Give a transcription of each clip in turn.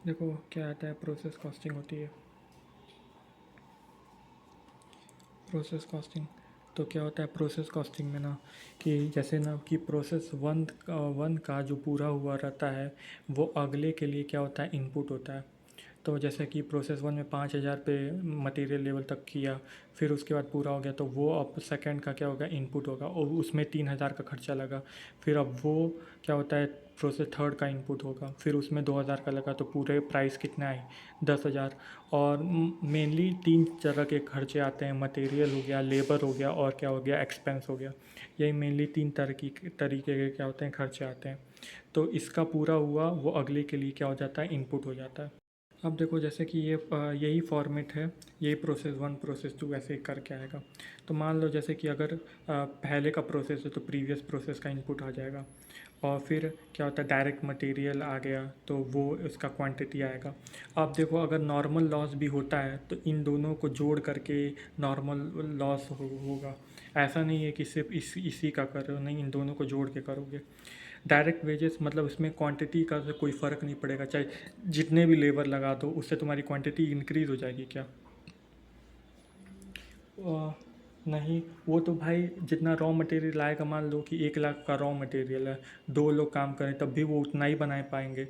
देखो क्या आता है, प्रोसेस कॉस्टिंग होती है। प्रोसेस कॉस्टिंग तो क्या होता है प्रोसेस कॉस्टिंग में ना, कि जैसे ना कि प्रोसेस वन का जो पूरा हुआ रहता है वो अगले के लिए क्या होता है, इनपुट होता है। तो जैसे कि प्रोसेस वन में 5,000 पे मटेरियल लेवल तक किया, फिर उसके बाद पूरा हो गया तो वो अब सेकंड का क्या होगा, इनपुट होगा और उसमें 3,000 का खर्चा लगा। फिर अब वो क्या होता है, प्रोसेस थर्ड का इनपुट होगा, फिर उसमें 2,000 का लगा तो पूरे प्राइस कितना आए, 10,000। और मेनली तीन तरह के खर्चे आते हैं, मटेरियल हो गया, लेबर हो गया और क्या हो गया, एक्सपेंस हो गया। यही मेनली तीन तरीके के क्या होते हैं, खर्चे आते हैं। तो इसका पूरा हुआ वो अगले के लिए क्या हो जाता है, इनपुट हो जाता है। अब देखो जैसे कि यही फॉर्मेट है, यही प्रोसेस वन प्रोसेस टू ऐसे ही करके आएगा। तो मान लो जैसे कि अगर पहले का प्रोसेस है तो प्रीवियस प्रोसेस का इनपुट आ जाएगा, और फिर क्या होता है, डायरेक्ट मटेरियल आ गया तो वो उसका क्वांटिटी आएगा। अब देखो अगर नॉर्मल लॉस भी होता है तो इन दोनों को जोड़ करके नॉर्मल लॉस होगा। ऐसा नहीं है कि सिर्फ इसी का कर रहे हो, नहीं, इन दोनों को जोड़ के करोगे। डायरेक्ट वेजेस मतलब इसमें क्वांटिटी का तो कोई फ़र्क नहीं पड़ेगा, चाहे जितने भी लेबर लगा दो उससे तुम्हारी क्वांटिटी इंक्रीज़ हो जाएगी क्या? नहीं, वो तो भाई जितना रॉ मटेरियल आएगा, मान लो कि 1 लाख का रॉ मटेरियल है, 2 लोग काम करें तब भी वो उतना ही बना पाएंगे,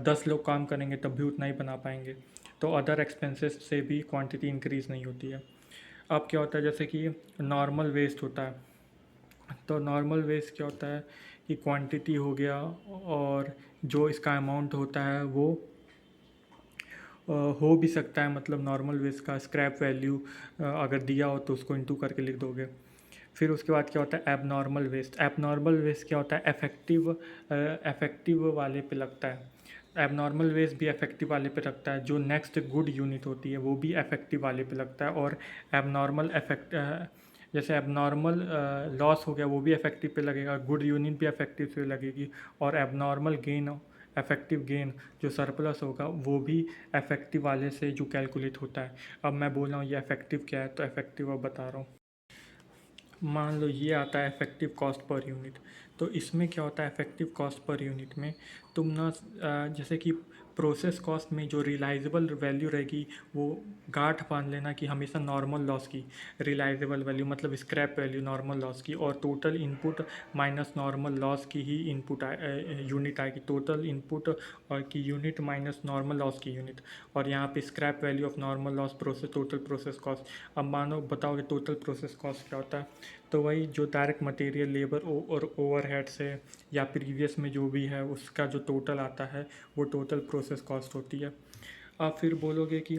10 लोग काम करेंगे तब भी उतना ही बना पाएंगे। तो अदर एक्सपेंसेस से भी क्वांटिटी इंक्रीज़ नहीं होती है। अब क्या होता है, जैसे कि नॉर्मल वेस्ट होता है, तो नॉर्मल वेस्ट क्या होता है कि क्वांटिटी हो गया, और जो इसका अमाउंट होता है वो हो भी सकता है, मतलब नॉर्मल वेस्ट का स्क्रैप वैल्यू अगर दिया हो तो उसको इंटू करके लिख दोगे। फिर उसके बाद क्या होता है, एबनॉर्मल वेस्ट। एबनॉर्मल वेस्ट क्या होता है, इफेक्टिव वाले पे लगता है। एबनॉर्मल वेस्ट भी इफेक्टिव वाले पे लगता है, जो नेक्स्ट गुड यूनिट होती है वो भी इफेक्टिव वाले पे लगता है। और एबनॉर्मल इफेक्ट जैसे एबनॉर्मल लॉस हो गया वो भी इफेक्टिव पे लगेगा, गुड यूनिट भी इफेक्टिव पे लगेगी, और एबनॉर्मल गेन, इफेक्टिव गेन जो सरप्लस होगा वो भी इफेक्टिव वाले से जो कैलकुलेट होता है। अब मैं बोल रहा हूँ ये इफेक्टिव क्या है, तो इफेक्टिव अब बता रहा हूँ। मान लो ये आता है इफेक्टिव कॉस्ट पर यूनिट। तो इसमें क्या होता है, इफेक्टिव कॉस्ट पर यूनिट में तुम ना जैसे कि प्रोसेस कॉस्ट में जो रियलाइजेबल वैल्यू रहेगी वो गांठ बांध लेना कि हमेशा नॉर्मल लॉस की रियलाइजेबल वैल्यू, मतलब स्क्रैप वैल्यू नॉर्मल लॉस की, और total input minus normal loss की ही इनपुट यूनिट आएगी। टोटल इनपुट और की यूनिट माइनस नॉर्मल लॉस की यूनिट, और यहाँ पे scrap value of normal loss process total process cost. अब मानो बताओगे टोटल प्रोसेस कॉस्ट क्या होता है, तो वही जो डायरेक्ट मटेरियल लेबर और ओवरहेड से या प्रीवियस में जो भी है उसका जो टोटल आता है वो टोटल प्रोसेस कॉस्ट होती है। आप फिर बोलोगे कि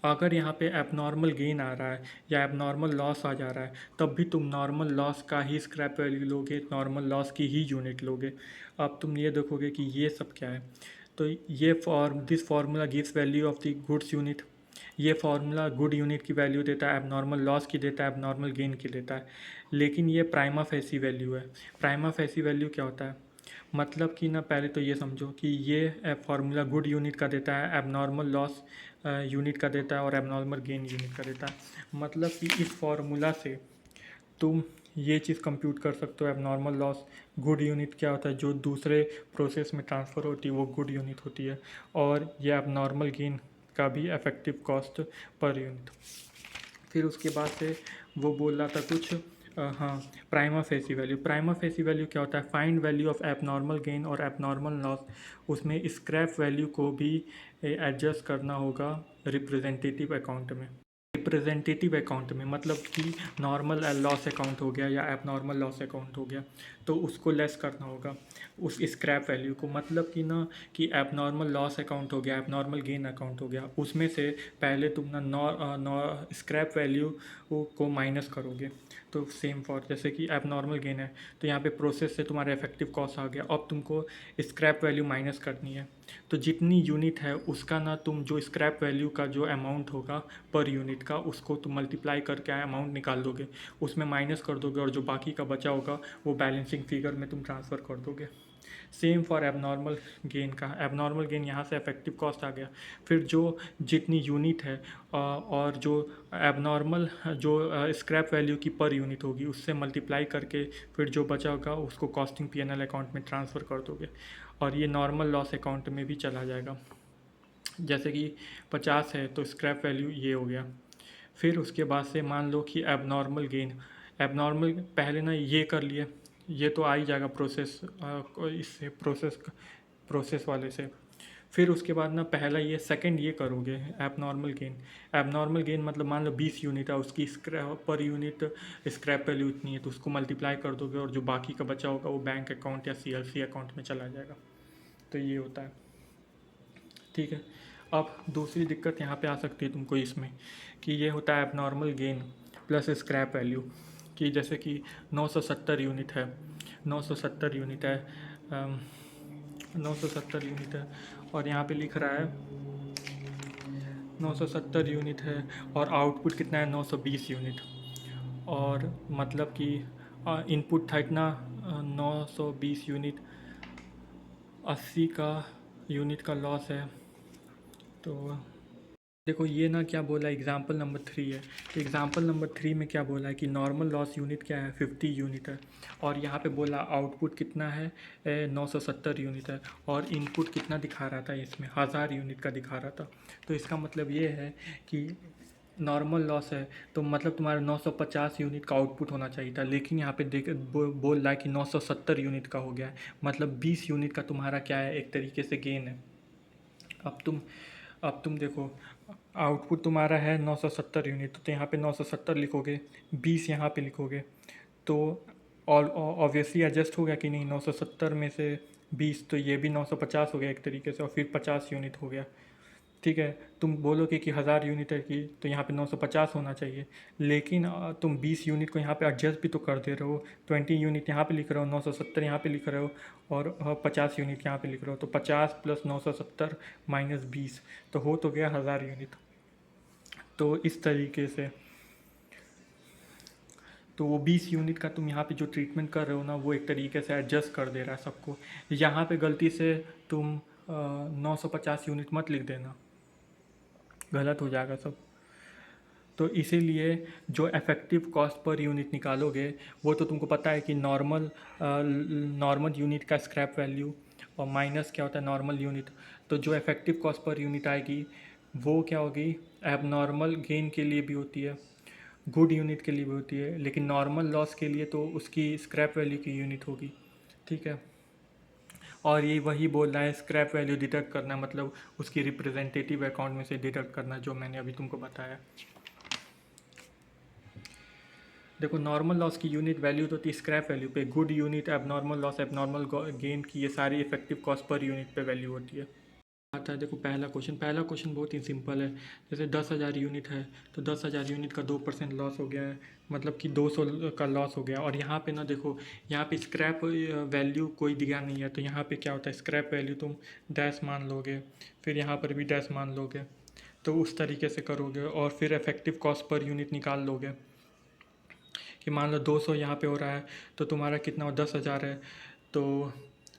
अगर यहाँ पे एबनॉर्मल गेन आ रहा है या एबनॉर्मल लॉस आ जा रहा है तब भी तुम नॉर्मल लॉस का ही स्क्रैप वैल्यू लोगे, नॉर्मल लॉस की ही यूनिट लोगे। अब तुम ये देखोगे कि ये सब क्या है, तो ये this formula gives value of the goods unit. ये फार्मूला गुड यूनिट की वैल्यू देता है, एबनॉर्मल लॉस की देता है, एबनॉर्मल गेन की देता है। लेकिन ये प्राइमा फेसी वैल्यू है। प्राइमा फेसी वैल्यू क्या होता है, मतलब कि ना पहले तो ये समझो कि ये फार्मूला गुड यूनिट का देता है, एबनॉर्मल लॉस यूनिट का देता है और एबनॉर्मल गेन यूनिट का देता है। मतलब कि इस फार्मूला से तुम ये चीज़ कंप्यूट कर सकते हो, एबनॉर्मल लॉस गुड यूनिट क्या होता है, जो दूसरे प्रोसेस में ट्रांसफ़र होती है वो गुड यूनिट होती है, और ये एबनॉर्मल गेन का भी इफेक्टिव कॉस्ट पर यूनिट। फिर उसके बाद से वो बोल रहा था कुछ हाँ, prima facie value. Prima facie value क्या होता है, find value of abnormal gain और एबनॉर्मल लॉस। उसमें स्क्रैप वैल्यू को भी एडजस्ट करना होगा रिप्रेजेंटेटिव अकाउंट में। रिप्रेजेंटेटिव अकाउंट में मतलब कि नॉर्मल लॉस अकाउंट हो गया या एबनॉर्मल लॉस अकाउंट हो गया, तो उसको लेस करना होगा उस स्क्रैप वैल्यू को। मतलब कि ना कि एबनॉर्मल लॉस अकाउंट हो गया, एबनॉर्मल गेन अकाउंट हो गया, उसमें से पहले तुम ना स्क्रैप वैल्यू को माइनस करोगे। तो सेम फॉर जैसे कि एबनॉर्मल गेन है तो यहाँ पे प्रोसेस से तुम्हारा इफेक्टिव कॉस्ट आ गया, अब तुमको स्क्रैप वैल्यू माइनस करनी है। तो जितनी यूनिट है उसका ना तुम जो स्क्रैप वैल्यू का जो अमाउंट होगा पर यूनिट का उसको तुम मल्टीप्लाई करके अमाउंट निकाल दोगे, उसमें माइनस कर दोगे, और जो बाकी का बचा होगा वो बैलेंसिंग फिगर में तुम ट्रांसफ़र कर दोगे। सेम फॉर एबनॉर्मल गेन का, एबनॉर्मल गेन यहाँ से इफेक्टिव कॉस्ट आ गया, फिर जो जितनी यूनिट है और जो एबनॉर्मल जो स्क्रैप वैल्यू की पर यूनिट होगी उससे मल्टीप्लाई करके फिर जो बचा होगा उसको कॉस्टिंग पीएनएल अकाउंट में ट्रांसफ़र कर दोगे। और ये नॉर्मल लॉस अकाउंट में भी चला जाएगा। जैसे कि 50 है तो स्क्रैप वैल्यू ये हो गया। फिर उसके बाद से मान लो कि एबनॉर्मल गेन, एबनॉर्मल पहले ना ये कर लिए, ये तो आ ही जाएगा प्रोसेस, इससे प्रोसेस वाले से। फिर उसके बाद ना पहला ये सेकंड ये करोगे एबनॉर्मल गेन। एबनॉर्मल गेन मतलब मान लो 20 यूनिट है, उसकी scrap per unit scrap value इतनी है, तो उसको मल्टीप्लाई कर दोगे और जो बाकी का बचा होगा वो बैंक अकाउंट या सीएलसी अकाउंट में चला जाएगा। तो ये होता है। ठीक है। अब दूसरी दिक्कत यहाँ पे आ सकती है तुमको इसमें, कि ये होता है abnormal gain plus scrap value. कि जैसे कि 970 यूनिट है, 970 यूनिट है, 970 यूनिट है और यहाँ पे लिख रहा है 970 यूनिट है और आउटपुट कितना है 920 यूनिट। और मतलब कि इनपुट था इतना 920 यूनिट, 80 का यूनिट का लॉस है। तो देखो ये ना क्या बोला, एग्जाम्पल नंबर 3 है। तो एग्जाम्पल नंबर 3 में क्या बोला है कि नॉर्मल लॉस यूनिट क्या है 50 यूनिट है, और यहाँ पे बोला आउटपुट कितना है 970 यूनिट है, और इनपुट कितना दिखा रहा था इसमें 1000 यूनिट का दिखा रहा था। तो इसका मतलब ये है कि नॉर्मल लॉस है तो मतलब तुम्हारा 950 यूनिट का आउटपुट होना चाहिए था, लेकिन यहाँ पे बोल रहा है कि 970 यूनिट का हो गया है, मतलब 20 यूनिट का तुम्हारा क्या है एक तरीके से गेन है। अब तुम देखो आउटपुट तुम्हारा है 970 यूनिट, तो यहाँ पे 970 लिखोगे, 20 यहाँ पे लिखोगे, तो ऑब्वियसली एडजस्ट हो गया कि नहीं, 970 में से 20 तो ये भी 950 हो गया एक तरीके से, और फिर 50 यूनिट हो गया। ठीक है। तुम बोलोगे कि 1000 यूनिट है कि, तो यहाँ पे 950 होना चाहिए, लेकिन तुम 20 यूनिट को यहाँ पे एडजस्ट भी तो कर दे रहे हो, 20 यूनिट यहाँ पे लिख रहे हो, 970 यहाँ पे लिख रहे हो, और 50 यूनिट यहाँ पे लिख रहे हो, तो 50 प्लस 970 माइनस 20 तो हो तो गया 1000 यूनिट। तो इस तरीके से तो वो 20 यूनिट का तुम यहाँ पे जो ट्रीटमेंट कर रहे हो ना, वो एक तरीके से एडजस्ट कर दे रहा है सबको। यहाँ पे गलती से तुम 950 यूनिट मत लिख देना, गलत हो जाएगा सब। तो इसीलिए जो इफ़ेक्टिव कॉस्ट पर यूनिट निकालोगे, वो तो तुमको पता है कि नॉर्मल यूनिट का स्क्रैप वैल्यू और माइनस क्या होता है नॉर्मल यूनिट। तो जो इफ़ेक्टिव कॉस्ट पर यूनिट आएगी वो क्या होगी, एबनॉर्मल गेन के लिए भी होती है, गुड यूनिट के लिए भी होती है, लेकिन नॉर्मल लॉस के लिए तो उसकी स्क्रैप वैल्यू की यूनिट होगी। ठीक है। और ये वही बोल रहा है स्क्रैप वैल्यू डिडक्ट करना, मतलब उसकी रिप्रेजेंटेटिव अकाउंट में से डिडक्ट करना, जो मैंने अभी तुमको बताया। देखो नॉर्मल लॉस की यूनिट वैल्यू तो होती है स्क्रैप वैल्यू पे, good unit, abnormal loss, abnormal gain की, ये सारी इफेक्टिव कॉस्ट पर यूनिट पे वैल्यू होती है। आता है देखो पहला क्वेश्चन बहुत ही सिंपल है। जैसे 10,000 यूनिट है तो 10,000 यूनिट का 2% लॉस हो गया है, मतलब कि 200 का लॉस हो गया। और यहाँ पे ना देखो, यहाँ पे स्क्रैप वैल्यू कोई दिया नहीं है, तो यहाँ पे क्या होता है स्क्रैप वैल्यू तुम डैश मान लोगे, फिर यहाँ पर भी डैश मान लोगे, तो उस तरीके से करोगे और फिर इफेक्टिव कॉस्ट पर यूनिट निकाल लोगे। कि मान लो 200 यहाँ पे हो रहा है तो तुम्हारा कितना हो 10,000 है तो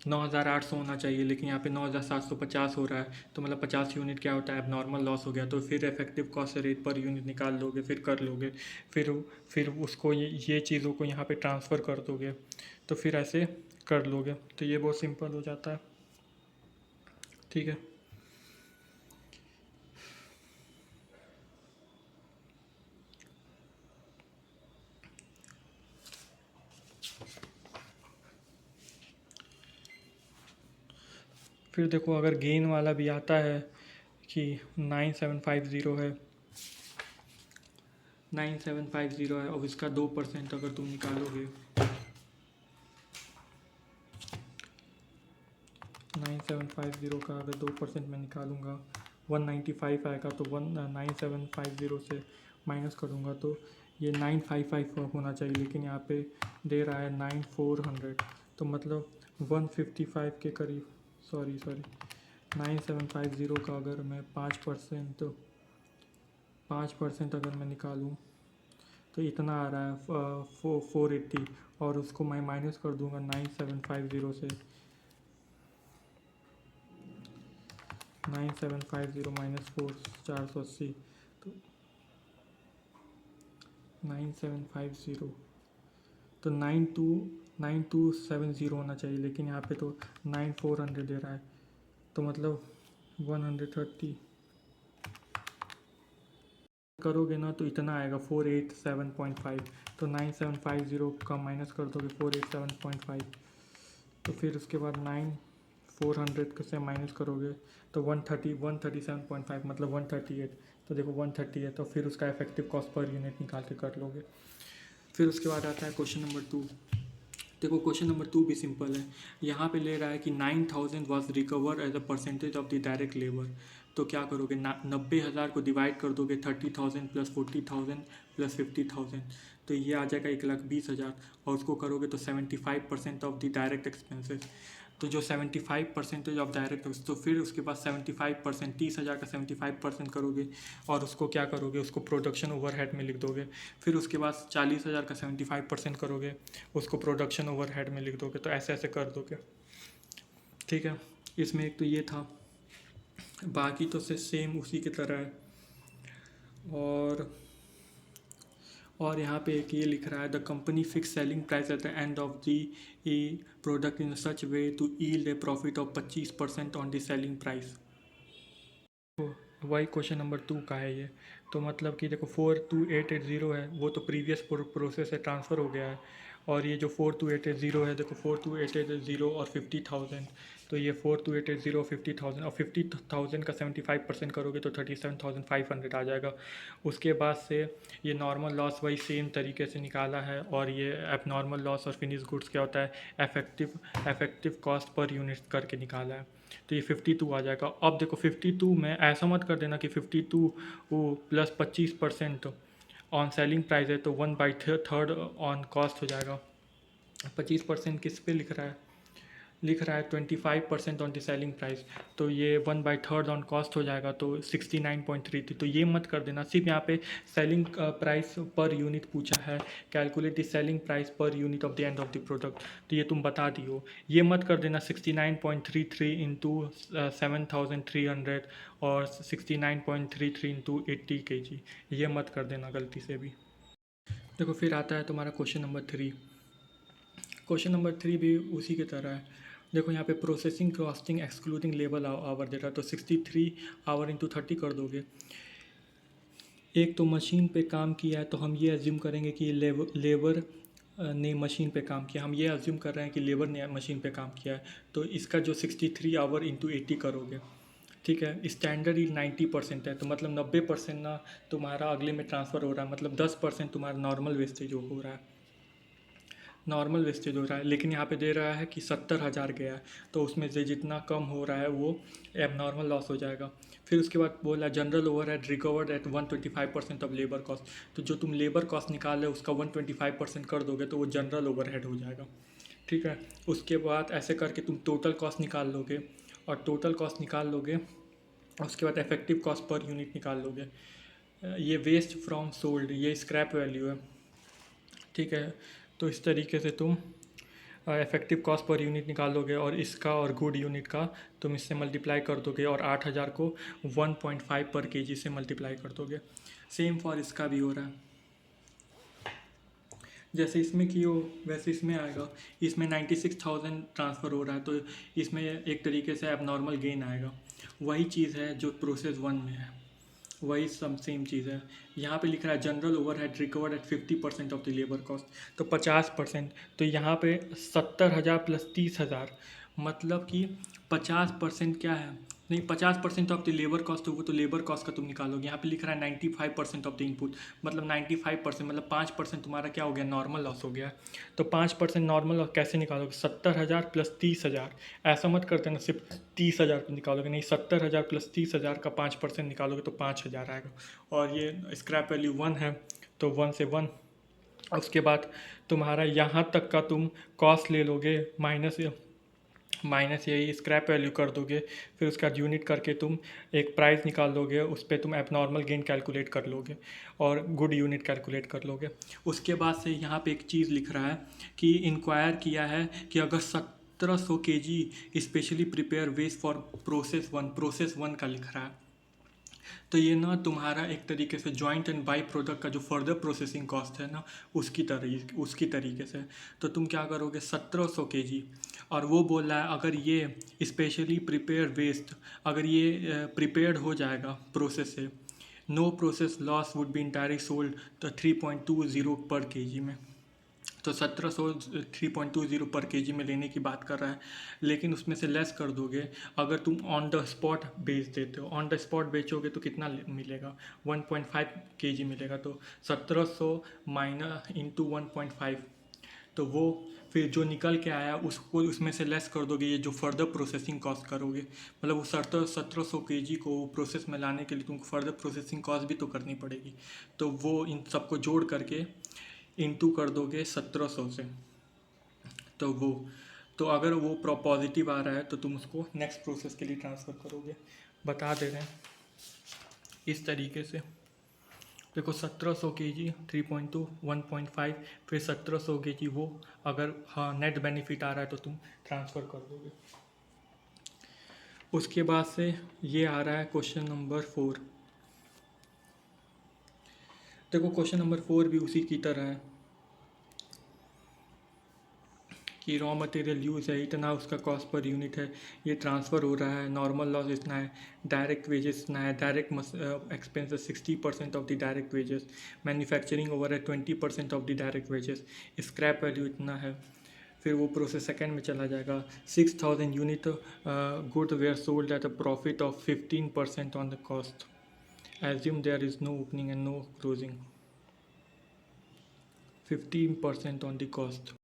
9,800 होना चाहिए, लेकिन यहाँ पे 9,750 हो रहा है, तो मतलब 50 यूनिट क्या होता है एबनॉर्मल लॉस हो गया। तो फिर effective cost rate per unit निकाल लोगे, फिर कर लोगे, फिर उसको ये चीज़ों को यहाँ पे ट्रांसफ़र कर दोगे, तो फिर ऐसे कर लोगे, तो ये बहुत सिंपल हो जाता है। ठीक है। फिर देखो अगर गेन वाला भी आता है कि 9750 है, 9750 है, और इसका 2% अगर तुम निकालोगे, 9750 का अगर 2% मैं निकालूंगा 195 आएगा, तो 9750 से माइनस करूँगा तो ये 955 होना चाहिए, लेकिन यहाँ पे दे रहा है 9400, तो मतलब 155 के करीब, सॉरी 9750 का अगर मैं 5% अगर मैं निकालूँ तो इतना आ रहा है 480, और उसको मैं माइनस कर दूंगा 9750 से, 9750 माइनस 4 480, तो 9750 तो 9270 होना चाहिए, लेकिन यहाँ पे तो 9400 दे रहा है, तो मतलब 130 करोगे ना तो इतना आएगा 487.5। तो 9750 का माइनस कर दोगे 487.5, तो फिर उसके बाद 9400 से माइनस करोगे तो 137.5 मतलब 138। तो देखो 138, तो फिर उसका इफेक्टिव कॉस्ट पर यूनिट निकाल के कर लोगे। फिर उसके बाद आता है क्वेश्चन नंबर 2। देखो क्वेश्चन नंबर 2 भी सिंपल है। यहाँ पे ले रहा है कि 9000 was recover as a percentage of the direct labour. तो क्या करोगे, 90,000 को डिवाइड कर दोगे 30,000 प्लस 40,000 प्लस 50,000, तो ये आ जाएगा 1,20,000। और उसको करोगे तो 75% ऑफ द डायरेक्ट एक्सपेंसेस। तो जो 75% ऑफ डायरेक्ट, तो फिर उसके बाद 75%, 30,000 का 75% करोगे और उसको क्या करोगे, उसको प्रोडक्शन ओवरहेड में लिख दोगे। फिर उसके बाद 40,000 का 75% करोगे, उसको प्रोडक्शन ओवरहेड में लिख दोगे। तो ऐसे ऐसे कर दोगे, ठीक है। इसमें एक तो ये था, बाकी तो से सेम उसी की तरह है। और यहाँ पे एक ये लिख रहा है, the company fix selling price at the end of the product in such way to yield a profit of 25% on the selling price. तो वही क्वेश्चन नंबर 2 का है ये। तो मतलब कि देखो 42880 है, वो तो प्रीवियस प्रोसेस से ट्रांसफ़र हो गया है। और ये जो 42880 है, देखो 42880 और 50,000, तो ये 42880 और 50,000, और 50,000 का 75% करोगे तो 37,500 आ जाएगा। उसके बाद से ये नॉर्मल लॉस वही सेम तरीके से निकाला है। और ये एबनॉर्मल लॉस और फिनिश गुड्स क्या होता है, इफेक्टिव कॉस्ट पर यूनिट करके निकाला है। तो ये 52 आ जाएगा। अब देखो 52 में ऐसा मत कर देना कि 52 वो प्लस 25% ऑन सेलिंग प्राइस है तो 1/3 ऑन कॉस्ट हो जाएगा। 25% किस पे लिख रहा है 25% ऑन द सेलिंग प्राइस, तो ये 1/3 ऑन कॉस्ट हो जाएगा, तो 69.3 थी। तो ये मत कर देना, सिर्फ यहाँ पे सेलिंग प्राइस पर यूनिट पूछा है, calculate the selling price per unit of the end of the product, तो ये तुम बता दियो। ये मत कर देना 69.33 इंटू 7,300 और 69.33 इंटू 80 kg, ये मत कर देना गलती से भी। देखो फिर आता है तुम्हारा क्वेश्चन नंबर 3। क्वेश्चन नंबर 3 भी उसी की तरह है। देखो यहाँ पे processing costing excluding labour hour दे रहा है, तो 63 आवर इंटू 30 कर दोगे। एक तो मशीन पे काम किया है, तो हम ये एज्यूम करेंगे कि लेबर ने मशीन पे काम किया, हम ये एज्यूम कर रहे हैं कि लेबर ने मशीन पे काम किया है। तो इसका जो 63 आवर इंटू 80 करोगे, ठीक है। स्टैंडर्ड ही 90% है, तो मतलब 90% ना तुम्हारा अगले में ट्रांसफ़र हो रहा है, मतलब 10% तुम्हारा नॉर्मल वेस्टेज हो रहा है, नॉर्मल वेस्टेज हो रहा है। लेकिन यहाँ पे दे रहा है कि 70,000 गया है, तो उसमें से जितना कम हो रहा है वो एबनॉर्मल लॉस हो जाएगा। फिर उसके बाद बोला general overhead recovered at 125% of labour cost. तो जो तुम लेबर कॉस्ट निकाल रहे हो उसका 125% कर दोगे तो वो जनरल ओवरहेड हो जाएगा, ठीक है। उसके बाद ऐसे करके तुम टोटल कॉस्ट निकाल लोगे, और टोटल कॉस्ट निकाल लोगे उसके बाद इफेक्टिव कॉस्ट पर यूनिट निकाल लोगे। ये वेस्ट फ्रॉम सोल्ड, ये स्क्रैप वैल्यू है, ठीक है। तो इस तरीके से तुम इफेक्टिव कॉस्ट पर यूनिट निकाल दोगे, और इसका और गुड यूनिट का तुम इससे मल्टीप्लाई कर दोगे, और 8,000 को 1.5 पर केजी से मल्टीप्लाई कर दोगे। सेम फॉर इसका भी हो रहा है, जैसे इसमें की हो वैसे इसमें आएगा। इसमें 96,000 ट्रांसफ़र हो रहा है, तो इसमें एक तरीके से एबनॉर्मल गेन आएगा। वही चीज़ है जो प्रोसेस 1 में है, वही सब सेम चीज़ है। यहाँ पे लिख रहा है general overhead recovered at 50% of the labour cost, तो 50%। तो यहाँ पे 70,000 प्लस 30,000, मतलब कि 50% क्या है, नहीं 50% ऑफ द लेबर कॉस्ट, वो तो लेबर कॉस्ट का तुम निकालोगे। यहाँ पे लिख रहा है 95% ऑफ द इनपुट, मतलब 95%, मतलब 5% तुम्हारा क्या हो गया, नॉर्मल लॉस हो गया। तो 5% नॉर्मल लॉस कैसे निकालोगे, 70,000 प्लस 30,000, ऐसा मत करते ना सिर्फ 30,000 निकालोगे, नहीं 70,000 प्लस 30,000 का 5% निकालोगे तो 5,000 आएगा। और ये स्क्रैप वैल्यू 1 है, तो 1 से 1। उसके बाद तुम्हारा यहाँ तक का तुम कॉस्ट ले लोगे, माइनस यही स्क्रैप वैल्यू कर दोगे। फिर उसका यूनिट करके तुम एक प्राइस निकाल लोगे, उस पर तुम एबनॉर्मल गेन कैलकुलेट कर लोगे और गुड यूनिट कैलकुलेट कर लोगे। उसके बाद से यहाँ पे एक चीज़ लिख रहा है कि इंक्वायर किया है कि अगर 1700 kg specially prepare waste for process 1 का लिख रहा है। तो ये ना तुम्हारा एक तरीके से जॉइंट एंड बाई प्रोडक्ट का जो फर्दर प्रोसेसिंग कॉस्ट है ना, उसकी तरीके से। तो तुम क्या करोगे, 1700 kg, और वो बोल रहा है अगर ये स्पेशली प्रिपेयर वेस्ट, अगर ये प्रिपेयर्ड हो जाएगा प्रोसेस से, no process loss would be entirely sold, तो 3.20 पर केजी में। तो 1700 3.20 पर केजी में लेने की बात कर रहा है, लेकिन उसमें से लेस कर दोगे। अगर तुम ऑन द स्पॉट बेच देते हो, ऑन द स्पॉट बेचोगे तो कितना मिलेगा, 1.5 केजी मिलेगा। तो 1700 माइनस इंटू 1.5, तो वो फिर जो निकल के आया उसको उसमें से लेस कर दोगे, ये जो फर्दर प्रोसेसिंग कॉस्ट करोगे, मतलब वो 1700 केजी को प्रोसेस में लाने के लिए तुमको फर्दर प्रोसेसिंग कॉस्ट भी तो करनी पड़ेगी। तो वो इन सबको जोड़ करके इंटू कर दोगे 1700 से। तो वो, तो अगर वो पॉजिटिव आ रहा है तो तुम उसको नेक्स्ट प्रोसेस के लिए ट्रांसफ़र करोगे। बता दे रहे हैं इस तरीके से। देखो 1700 केजी 3.2 1.5, फिर 1700 केजी वो, अगर हाँ नेट बेनिफिट आ रहा है तो तुम ट्रांसफ़र कर दोगे। उसके बाद से ये आ रहा है क्वेश्चन नंबर 4। देखो क्वेश्चन नंबर 4 भी उसी की तरह है कि रॉ मटेरियल यूज़ है इतना, उसका कॉस्ट पर यूनिट है, ये ट्रांसफ़र हो रहा है, नॉर्मल लॉस इतना है, डायरेक्ट वेजेस इतना है, direct expenses 60% of the direct wages, manufacturing over है 20% of the direct wages, scrap value इतना है। फिर वो प्रोसेस सेकेंड में चला जाएगा। 6000 unit good were sold at a profit of 15% on the cost, assume there is no opening and no closing, 15% on the cost.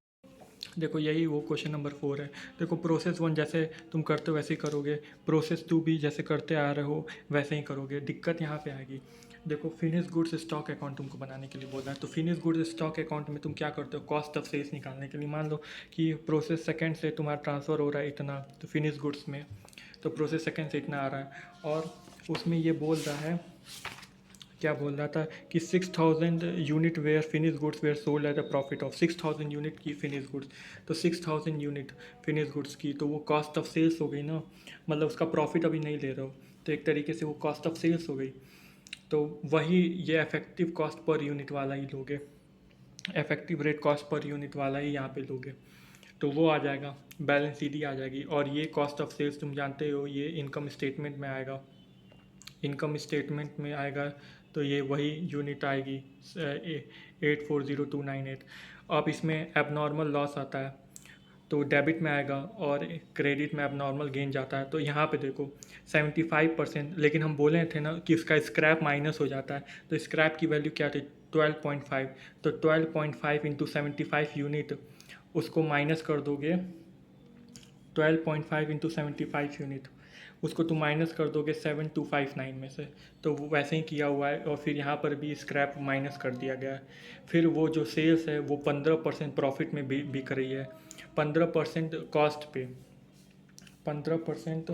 देखो यही वो क्वेश्चन नंबर 4 है। देखो प्रोसेस 1 जैसे तुम करते हो वैसे ही करोगे, प्रोसेस 2 भी जैसे करते आ रहे हो वैसे ही करोगे। दिक्कत यहाँ पे आएगी, देखो फिनिश गुड्स स्टॉक अकाउंट तुमको बनाने के लिए बोला है, तो फिनिश गुड्स स्टॉक अकाउंट में तुम क्या करते हो, कॉस्ट ऑफ सेल्स निकालने के लिए। मान लो कि प्रोसेस सेकेंड से तुम्हारा ट्रांसफ़र हो रहा है इतना, तो फिनिश गुड्स में तो प्रोसेस सेकेंड से इतना आ रहा है, और उसमें ये बोल रहा है, क्या बोल रहा था कि 6000 unit were finish goods were sold at a profit of 6000 unit की फिनिश गुड्स, तो 6000 यूनिट फिनिश गुड्स की, तो वो कॉस्ट ऑफ सेल्स हो गई ना, मतलब उसका प्रॉफिट अभी नहीं ले रहे हो, तो एक तरीके से वो कॉस्ट ऑफ सेल्स हो गई। तो वही ये इफेक्टिव कॉस्ट पर यूनिट वाला ही लोगे, effective rate cost per unit वाला ही यहाँ पे लोगे, तो वो आ जाएगा, बैलेंस शीट आ जाएगी। और ये कॉस्ट ऑफ सेल्स तुम जानते हो ये इनकम स्टेटमेंट में आएगा, इनकम स्टेटमेंट में आएगा, तो ये वही यूनिट आएगी 840298। अब इसमें एबनॉर्मल लॉस आता है तो डेबिट में आएगा, और क्रेडिट में एबनॉर्मल गेन जाता है। तो यहाँ पे देखो 75%, लेकिन हम बोले थे ना कि उसका स्क्रैप माइनस हो जाता है, तो स्क्रैप की वैल्यू क्या थी 12.5, तो 12.5 इंटू 75 यूनिट, उसको माइनस कर दोगे 12.5 इंटू 75 यूनिट, उसको तुम माइनस कर दोगे 7259 में से, तो वो वैसे ही किया हुआ है। और फिर यहाँ पर भी स्क्रैप माइनस कर दिया गया है। फिर वो जो सेल्स है वो 15% प्रॉफिट में बिक रही है, 15% कॉस्ट पे, 15%